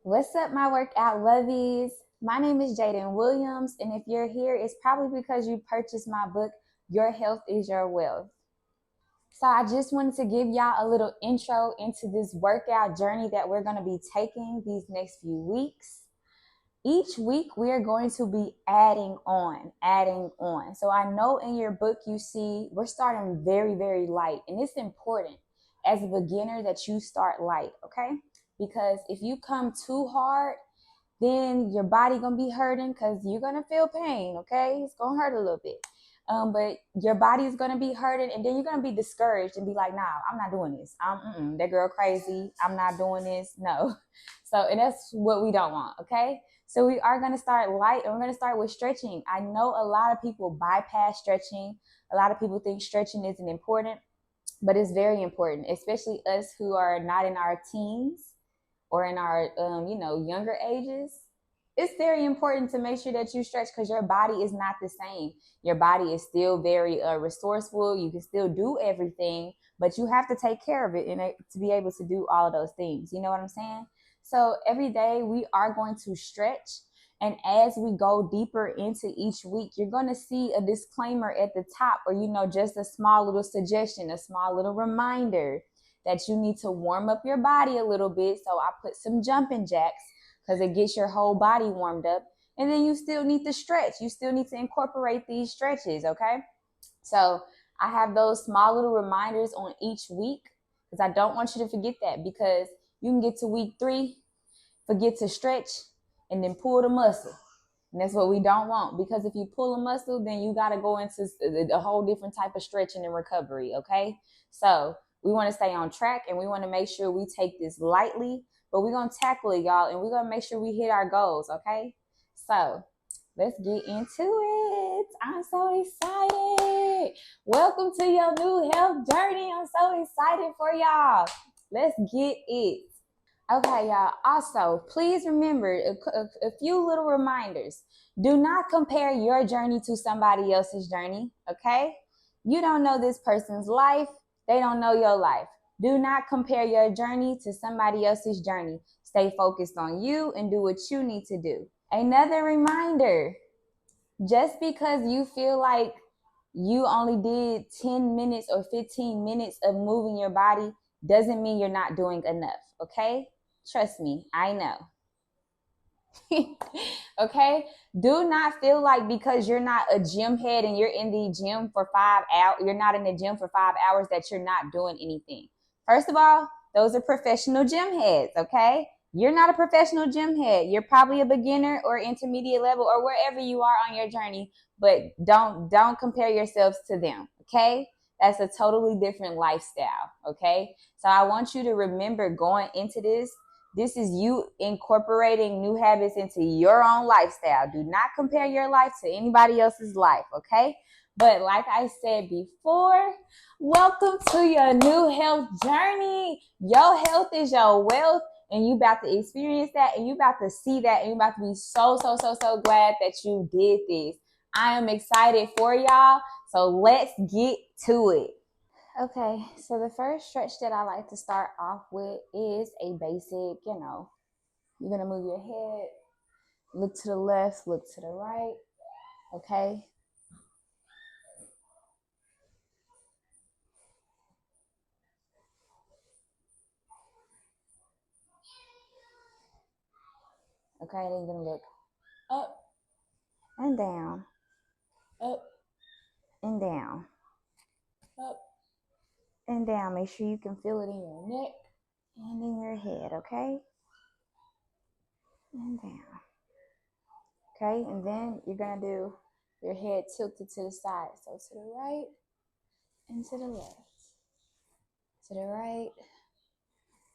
What's up, my workout lovies? My name is Jaden Williams, and if you're here, it's probably because you purchased my book, Your Health is Your Wealth. So I just wanted to give y'all a little intro into this workout journey that we're going to be taking these next few weeks. Each week, we are going to be adding on. So I know in your book, you see, we're starting very, very light, and it's important as a beginner that you start light, okay? Because if you come too hard, then your body gonna be hurting because you're gonna feel pain, okay? It's gonna hurt a little bit. But your body is gonna be hurting, and then you're gonna be discouraged and be like, nah, I'm not doing this. That girl crazy. I'm not doing this. No. So, and that's what we don't want, okay? So we are gonna start light, and we're gonna start with stretching. I know a lot of people bypass stretching. A lot of people think stretching isn't important, but it's very important, especially us who are not in our teens or in our younger ages. It's very important to make sure that you stretch because your body is not the same. Your body is still very resourceful. You can still do everything, but you have to take care of it to be able to do all of those things. You know what I'm saying? So every day we are going to stretch. And as we go deeper into each week, you're going to see a disclaimer at the top, or, just a small little suggestion, a small little reminder that you need to warm up your body a little bit. So I put some jumping jacks because it gets your whole body warmed up. And then you still need to stretch. You still need to incorporate these stretches, okay? So I have those small little reminders on each week because I don't want you to forget that, because you can get to week 3, forget to stretch, and then pull the muscle. And that's what we don't want, because if you pull a muscle, then you got to go into a whole different type of stretching and recovery, okay? So we want to stay on track, and we want to make sure we take this lightly, but we're going to tackle it, y'all, and we're going to make sure we hit our goals, okay? So let's get into it. I'm so excited. Welcome to your new health journey. I'm so excited for y'all. Let's get it. Okay, y'all. Also, please remember a few little reminders. Do not compare your journey to somebody else's journey, okay? You don't know this person's life. They don't know your life. Do not compare your journey to somebody else's journey. Stay focused on you and do what you need to do. Another reminder, just because you feel like you only did 10 minutes or 15 minutes of moving your body doesn't mean you're not doing enough, okay? Trust me, I know. Okay? Do not feel like because you're not a gym head and you're in the gym for 5 hours, you're not in the gym for 5 hours, that you're not doing anything. First of all, those are professional gym heads, okay? You're not a professional gym head. You're probably a beginner or intermediate level or wherever you are on your journey, but don't compare yourselves to them, okay? That's a totally different lifestyle, okay? So I want you to remember, going into this is you incorporating new habits into your own lifestyle. Do not compare your life to anybody else's life, okay? But like I said before, welcome to your new health journey. Your health is your wealth, and you about to experience that, and you about to see that, and you about to be so glad that you did this. I am excited for y'all, so let's get to it. Okay, so the first stretch that I like to start off with is a basic, you're going to move your head, look to the left, look to the right, okay? Okay, then you're going to look up and down, up and down, up and down. Make sure you can feel it in your neck and in your head, okay? And down. Okay, and then you're going to do your head tilted to the side. So to the right and to the left. To the right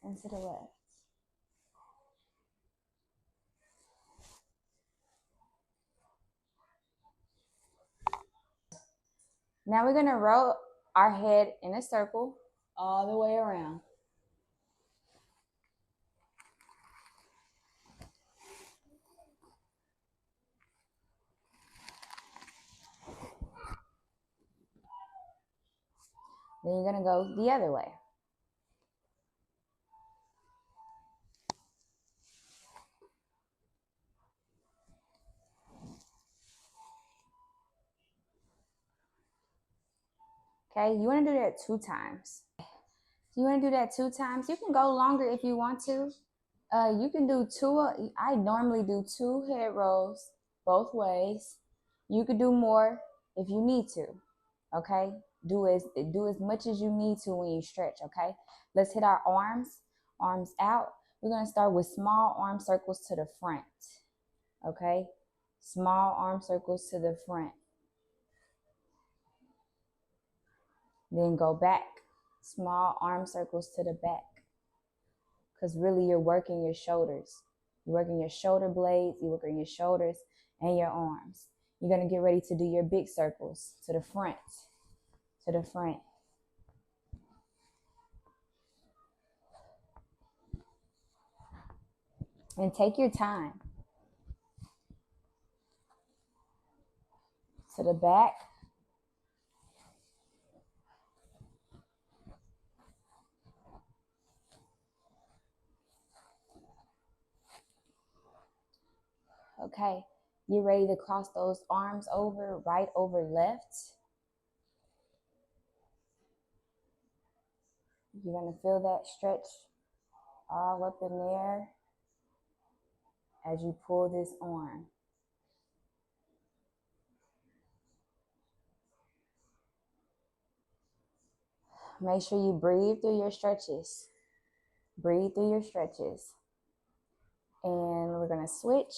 and to the left. Now we're going to roll our head in a circle all the way around. Then you're going to go the other way. Okay, you want to do that 2 times. You want to do that 2 times. You can go longer if you want to. You can do two. I normally do 2 head rolls both ways. You could do more if you need to. Okay, do as much as you need to when you stretch. Okay, let's hit our arms out. We're gonna start with small arm circles to the front. Okay, small arm circles to the front. Then go back. Small arm circles to the back. Because really you're working your shoulders. You're working your shoulder blades, you're working your shoulders and your arms. You're going to get ready to do your big circles to the front, to the front. And take your time. To the back. Okay, you're ready to cross those arms over, right over left. You're going to feel that stretch all up in there as you pull this arm. Make sure you breathe through your stretches. Breathe through your stretches. And we're going to switch.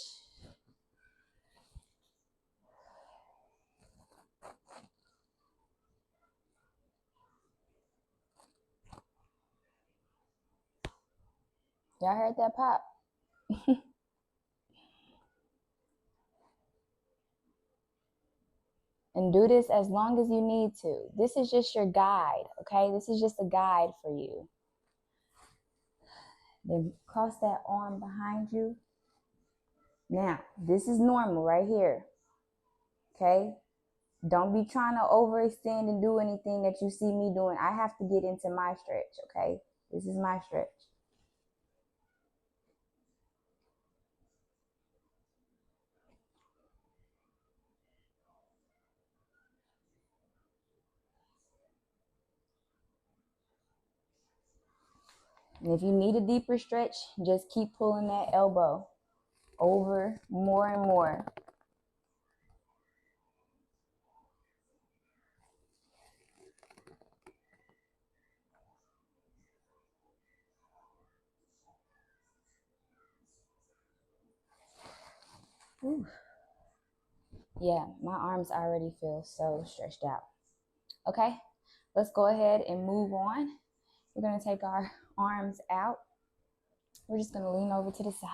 Y'all heard that pop? And do this as long as you need to. This is just your guide, okay? This is just a guide for you. Then cross that arm behind you. Now, this is normal right here, okay? Don't be trying to overextend and do anything that you see me doing. I have to get into my stretch, okay? This is my stretch. And if you need a deeper stretch, just keep pulling that elbow over more and more. Ooh. Yeah, my arms already feel so stretched out. Okay, let's go ahead and move on. We're going to take our arms out. We're just going to lean over to the side.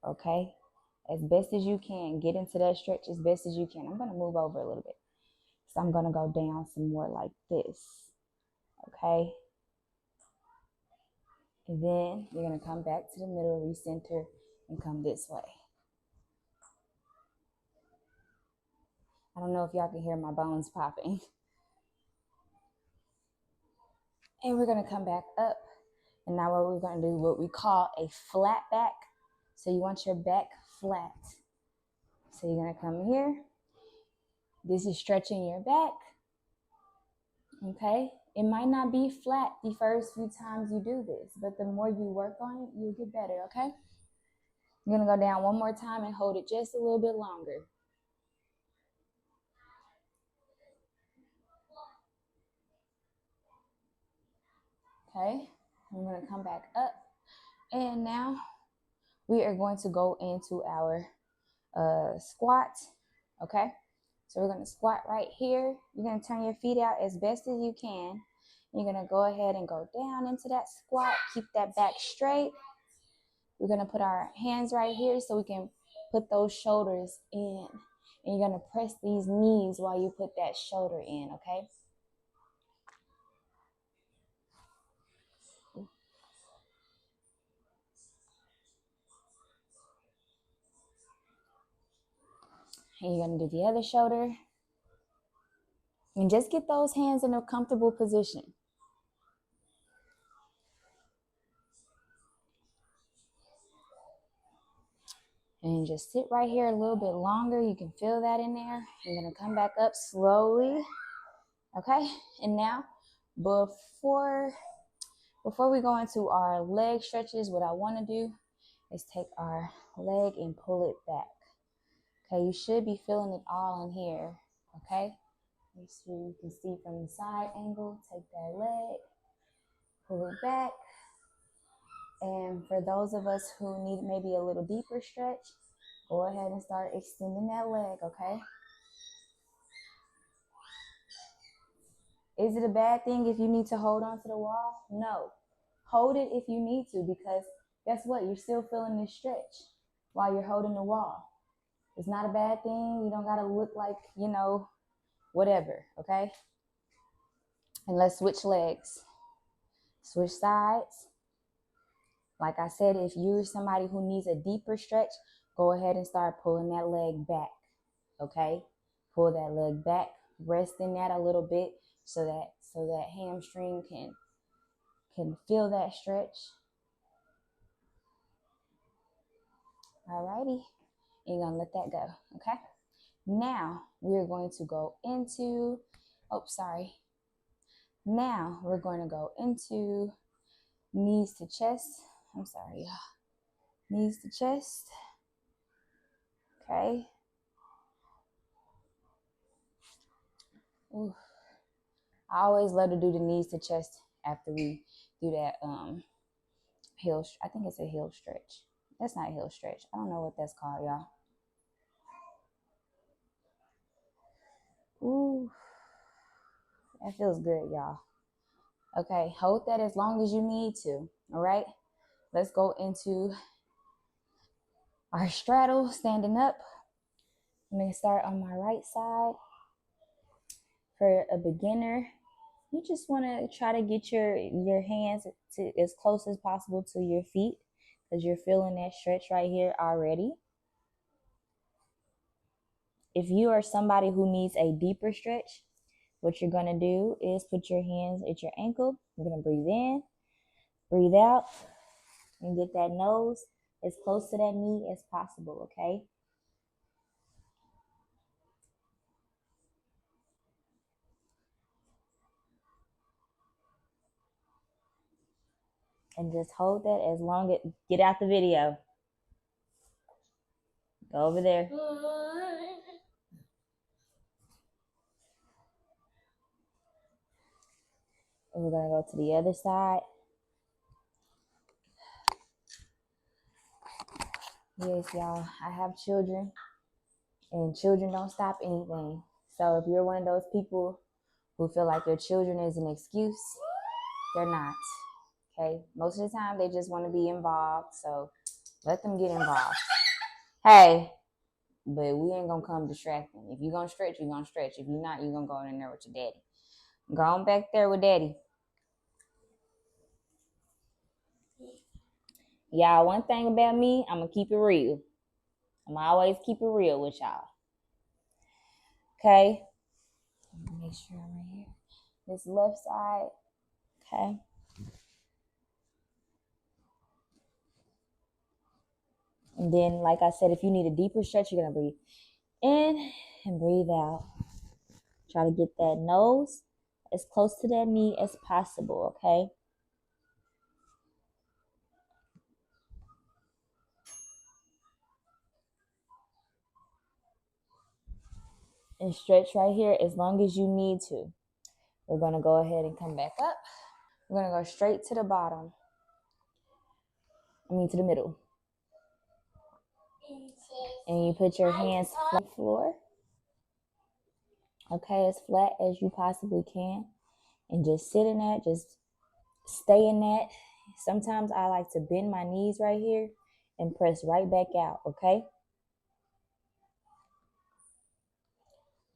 Okay, as best as you can. Get into that stretch as best as you can. I'm going to move over a little bit. So I'm going to go down some more like this. Okay. And then you're going to come back to the middle, recenter, and come this way. I don't know if y'all can hear my bones popping. And we're going to come back up. And now what we're going to do, what we call a flat back. So you want your back flat. So you're going to come here. This is stretching your back. Okay. It might not be flat the first few times you do this, but the more you work on it, you'll get better. Okay. You're going to go down one more time and hold it just a little bit longer. Okay. I'm going to come back up. And now we are going to go into our squat. Okay. So we're going to squat right here. You're going to turn your feet out as best as you can. You're going to go ahead and go down into that squat. Keep that back straight. We're going to put our hands right here so we can put those shoulders in. And you're going to press these knees while you put that shoulder in, okay? And you're going to do the other shoulder. And just get those hands in a comfortable position. And just sit right here a little bit longer. You can feel that in there. You're going to come back up slowly. Okay, and now before we go into our leg stretches, what I want to do is take our leg and pull it back. Okay, you should be feeling it all in here. Okay, make sure you can see from the side angle. Take that leg, pull it back. And for those of us who need maybe a little deeper stretch, go ahead and start extending that leg, okay? Is it a bad thing if you need to hold on to the wall? No. Hold it if you need to, because guess what? You're still feeling this stretch while you're holding the wall. It's not a bad thing. You don't got to look like, whatever, okay? And let's switch legs. Switch sides. Like I said, if you're somebody who needs a deeper stretch, go ahead and start pulling that leg back, okay? Pull that leg back, rest in that a little bit so that hamstring can feel that stretch. Alrighty, you're gonna let that go, okay? Now we're going to go into, Now we're going to go into knees to chest. I'm sorry, y'all. Knees to chest, okay? Ooh. I always love to do the knees to chest after we do that heel. I think it's a heel stretch. That's not a heel stretch. I don't know what that's called, y'all. Ooh, that feels good, y'all. Okay, hold that as long as you need to. All right, let's go into our straddle, standing up. I'm gonna start on my right side. For a beginner, you just want to try to get your hands to as close as possible to your feet, because you're feeling that stretch right here already. If you are somebody who needs a deeper stretch, what you're going to do is put your hands at your ankle. You're going to breathe in, breathe out, and get that nose as close to that knee as possible, okay? And just hold that as long as, get out the video. Go over there. And we're going to go to the other side. Yes, y'all, I have children, and children don't stop anything. So if you're one of those people who feel like your children is an excuse, they're not. Okay, most of the time they just want to be involved, so let them get involved. Hey, but we ain't gonna come distracting. If you're gonna stretch, you're gonna stretch. If you're not, you're gonna go in there with your daddy. Go on back there with daddy. Y'all, one thing about me, I'm gonna keep it real. I'm always keep it real with y'all. Okay, make sure I'm right here. This left side, okay. And then, like I said, if you need a deeper stretch, you're gonna breathe in and breathe out. Try to get that nose as close to that knee as possible, okay? And stretch right here as long as you need to. We're going to go ahead and come back up. We're going to go straight to the bottom. To the middle. And you put your hands flat on the floor. Okay, as flat as you possibly can. And just sit in that. Just stay in that. Sometimes I like to bend my knees right here and press right back out, okay?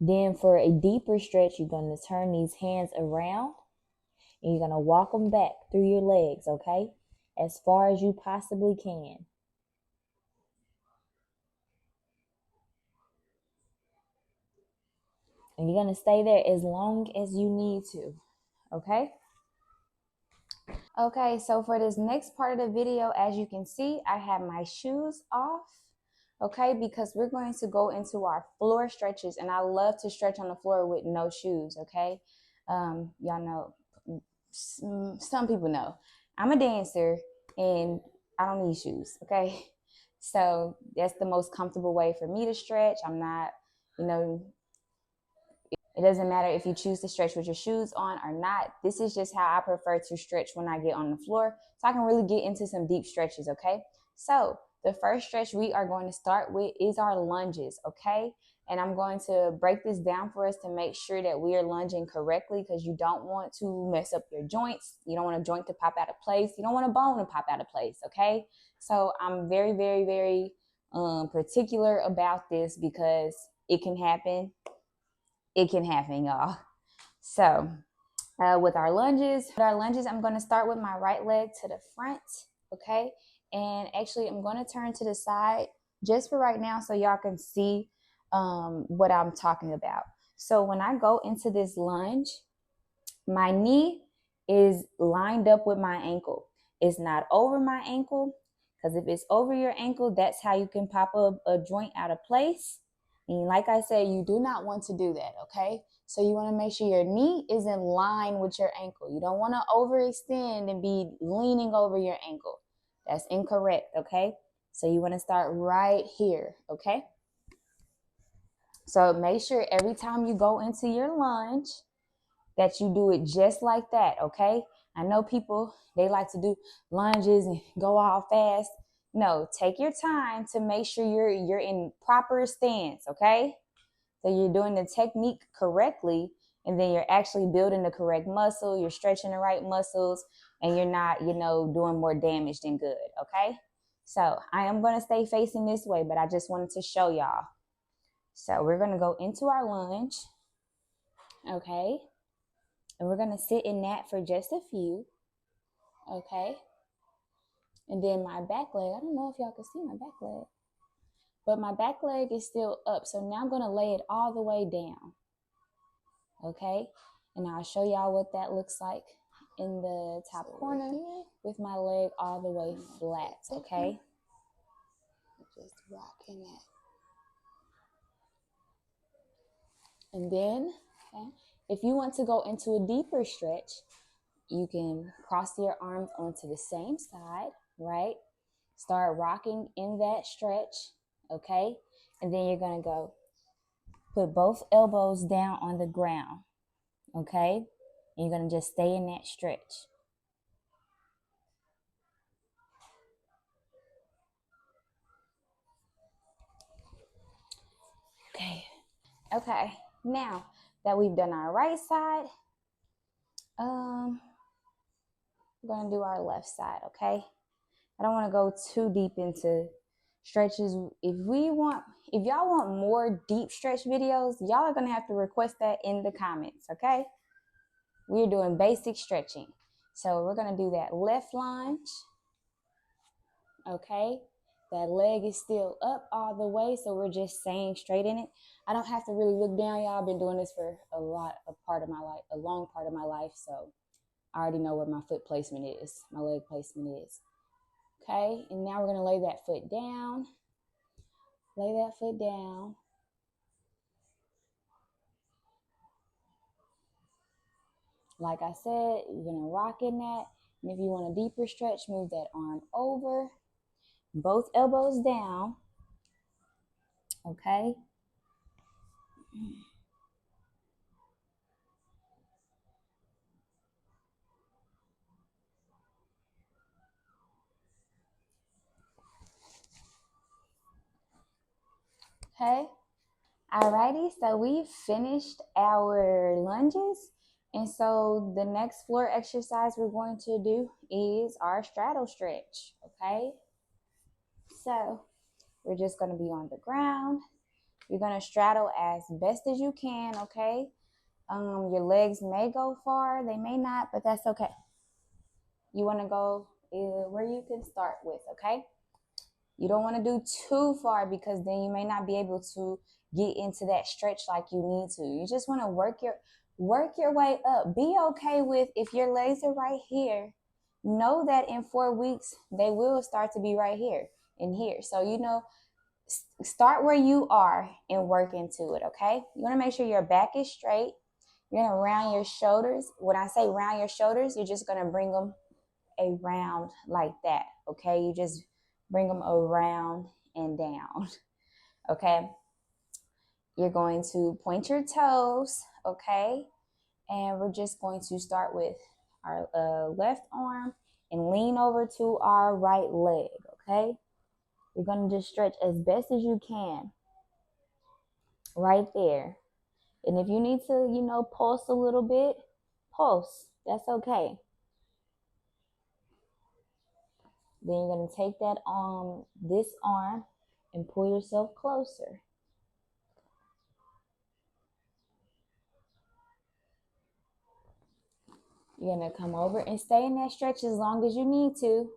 Then for a deeper stretch, you're going to turn these hands around and you're going to walk them back through your legs, okay? As far as you possibly can. And you're going to stay there as long as you need to, okay? Okay, so for this next part of the video, as you can see, I have my shoes off, okay? Because we're going to go into our floor stretches, and I love to stretch on the floor with no shoes, okay? Y'all know, some people know, I'm a dancer and I don't need shoes, okay? So that's the most comfortable way for me to stretch. I'm not, you know, it doesn't matter if you choose to stretch with your shoes on or not. This is just how I prefer to stretch when I get on the floor, so I can really get into some deep stretches, okay? So the first stretch we are going to start with is our lunges, okay? And I'm going to break this down for us to make sure that we are lunging correctly, because you don't want to mess up your joints. You don't want a joint to pop out of place. You don't want a bone to pop out of place, okay? So I'm very, very, very particular about this because it can happen. It can happen, y'all. So with our lunges, I'm going to start with my right leg to the front, okay? And actually, I'm going to turn to the side just for right now so y'all can see what I'm talking about. So when I go into this lunge, my knee is lined up with my ankle. It's not over my ankle, because if it's over your ankle, that's how you can pop a joint out of place. And like I said, you do not want to do that, okay? So you want to make sure your knee is in line with your ankle. You don't want to overextend and be leaning over your ankle. That's incorrect, okay? So you want to start right here, okay? So make sure every time you go into your lunge that you do it just like that, okay? I know people, they like to do lunges and go all fast. No, take your time to make sure you're in proper stance, okay? So you're doing the technique correctly, and then you're actually building the correct muscle, you're stretching the right muscles, and you're not, doing more damage than good, okay? So I am going to stay facing this way, but I just wanted to show y'all. So we're going to go into our lunge, okay? And we're going to sit in that for just a few, okay? And then my back leg, I don't know if y'all can see my back leg, but my back leg is still up. So now I'm going to lay it all the way down, okay? And I'll show y'all what that looks like in the top corner with my leg all the way flat, okay? Just rocking it. And then, okay, if you want to go into a deeper stretch, you can cross your arms onto the same side, right? Start rocking in that stretch, okay? And then you're gonna go put both elbows down on the ground, okay? And you're gonna just stay in that stretch. Okay, now that we've done our right side, we're gonna do our left side, okay? I don't wanna go too deep into stretches. If y'all want more deep stretch videos, y'all are gonna have to request that in the comments, okay? We're doing basic stretching. So we're gonna do that left lunge, okay? That leg is still up all the way, so we're just staying straight in it. I don't have to really look down, y'all. I've been doing this for a long part of my life, so I already know where my foot placement is, my leg placement is. Okay, and now we're gonna lay that foot down. Lay that foot down. Like I said, you're gonna rock in that. And if you want a deeper stretch, move that arm over. Both elbows down. Okay. Okay. Alrighty, so we finished our lunges. And so the next floor exercise we're going to do is our straddle stretch, okay? So we're just going to be on the ground. You're going to straddle as best as you can, okay? Your legs may go far, they may not, but that's okay. You want to go where you can start with, okay? You don't want to do too far, because then you may not be able to get into that stretch like you need to. You just want to work your way up. Be okay with, if your legs are right here, know that in 4 weeks they will start to be right here and here. So start where you are and work into it, okay? You want to make sure your back is straight, You're going to round your shoulders. When I say round your shoulders, you're just going to bring them around like that, okay? You just bring them around and down, okay? You're going to point your toes, okay? And we're just going to start with our left arm and lean over to our right leg, okay? You're going to just stretch as best as you can right there. And if you need to, pulse a little bit, pulse. That's okay. Then you're going to take that this arm and pull yourself closer. You're going to come over and stay in that stretch as long as you need to.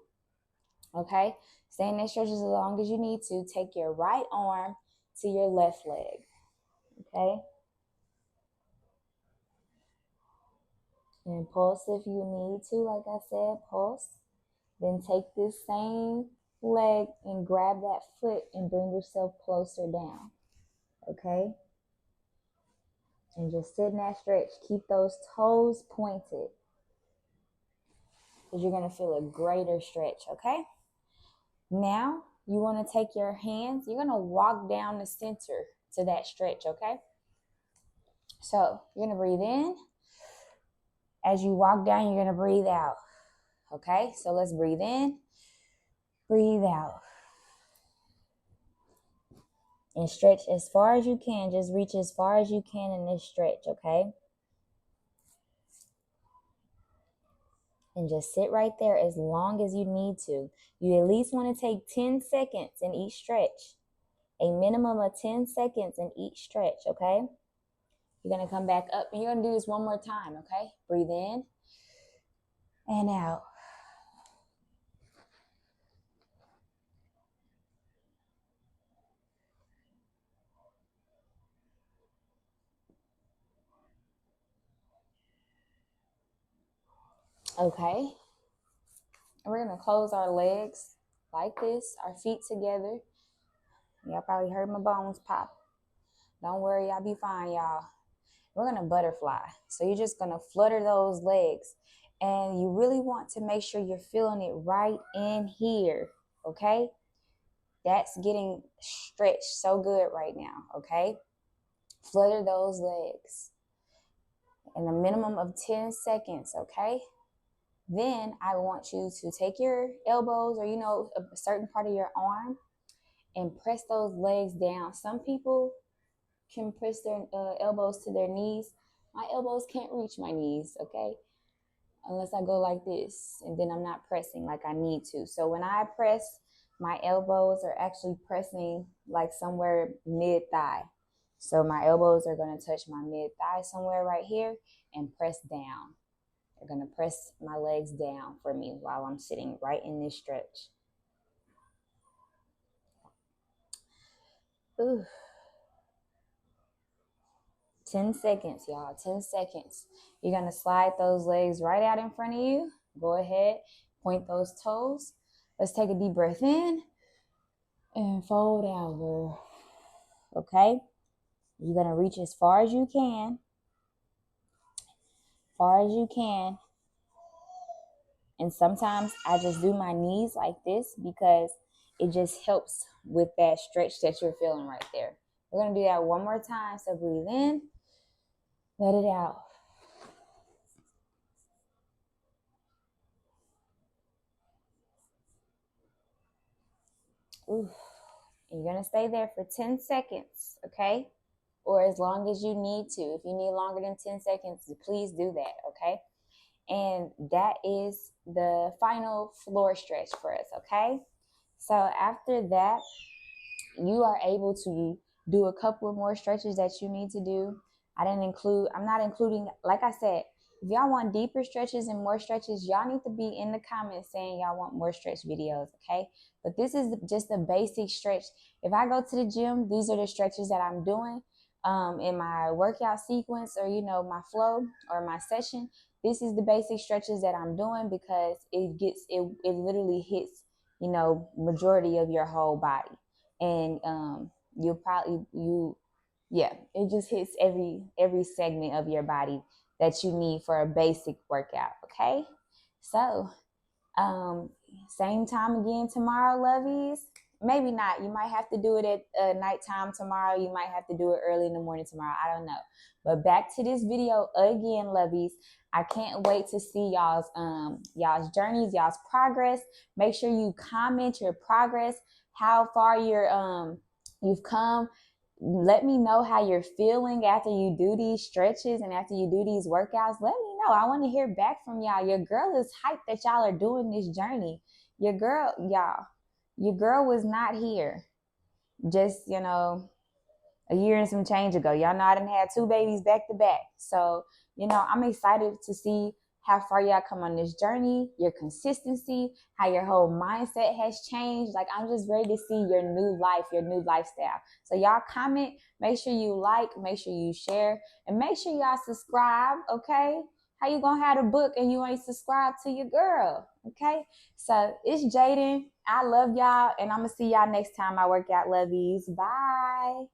Okay? Stay in that stretch as long as you need to. Take your right arm to your left leg. Okay? And pulse if you need to, like I said, pulse. Then take this same leg and grab that foot and bring yourself closer down. Okay? And just sit in that stretch. Keep those toes pointed, because you're going to feel a greater stretch, okay? Now, you want to take your hands, you're going to walk down the center to that stretch, okay? So, you're going to breathe in. As you walk down, you're going to breathe out, okay? So, let's breathe in, breathe out. And stretch as far as you can. Just reach as far as you can in this stretch, okay? And just sit right there as long as you need to. You at least want to take 10 seconds in each stretch. A minimum of 10 seconds in each stretch, okay? You're going to come back up, and you're going to do this one more time, okay? Breathe in and out. Okay. And we're going to close our legs like this, our feet together. Y'all probably heard my bones pop. Don't worry, I'll be fine, y'all. We're going to butterfly. So you're just going to flutter those legs. And you really want to make sure you're feeling it right in here, okay? That's getting stretched so good right now, okay? Flutter those legs in a minimum of 10 seconds, okay? Then I want you to take your elbows or, a certain part of your arm and press those legs down. Some people can press their elbows to their knees. My elbows can't reach my knees, okay? Unless I go like this, and then I'm not pressing like I need to. So when I press, my elbows are actually pressing like somewhere mid-thigh. So my elbows are going to touch my mid-thigh somewhere right here and press down. They're going to press my legs down for me while I'm sitting right in this stretch. Ooh. 10 seconds, y'all. 10 seconds. You're going to slide those legs right out in front of you. Go ahead. Point those toes. Let's take a deep breath in and fold over. Okay? You're going to reach as far as you can. Far as you can. And sometimes I just do my knees like this because it just helps with that stretch that you're feeling right there. We're going to do that one more time. So breathe in. Let it out. Ooh. You're going to stay there for 10 seconds, okay? Or as long as you need to. If you need longer than 10 seconds, please do that, okay? And that is the final floor stretch for us, okay? So after that, you are able to do a couple of more stretches that you need to do. I'm not including, like I said, if y'all want deeper stretches and more stretches, y'all need to be in the comments saying y'all want more stretch videos, okay? But this is just a basic stretch. If I go to the gym, these are the stretches that I'm doing in my workout sequence or, my flow or my session. This is the basic stretches that I'm doing because it literally hits, majority of your whole body. And you Yeah, it just hits every segment of your body that you need for a basic workout. Okay, so um, same time again tomorrow, lovies. Maybe not. You might have to do it at nighttime tomorrow. You might have to do it early in the morning tomorrow. I don't know. But back to this video again, lovies. I can't wait to see y'all's journeys, y'all's progress. Make sure you comment your progress, how far you've come. Let me know how you're feeling after you do these stretches and after you do these workouts. Let me know. I want to hear back from y'all. Your girl is hyped that y'all are doing this journey. Your girl was not here just, a year and some change ago. Y'all know I done had 2 babies back to back. So, I'm excited to see how far y'all come on this journey, your consistency, how your whole mindset has changed. Like, I'm just ready to see your new life, your new lifestyle. So y'all comment, make sure you like, make sure you share, and make sure y'all subscribe, okay? How you gonna have a book and you ain't subscribed to your girl, okay? So it's Jaden. I love y'all, and I'm gonna see y'all next time I work out, lovies. Bye.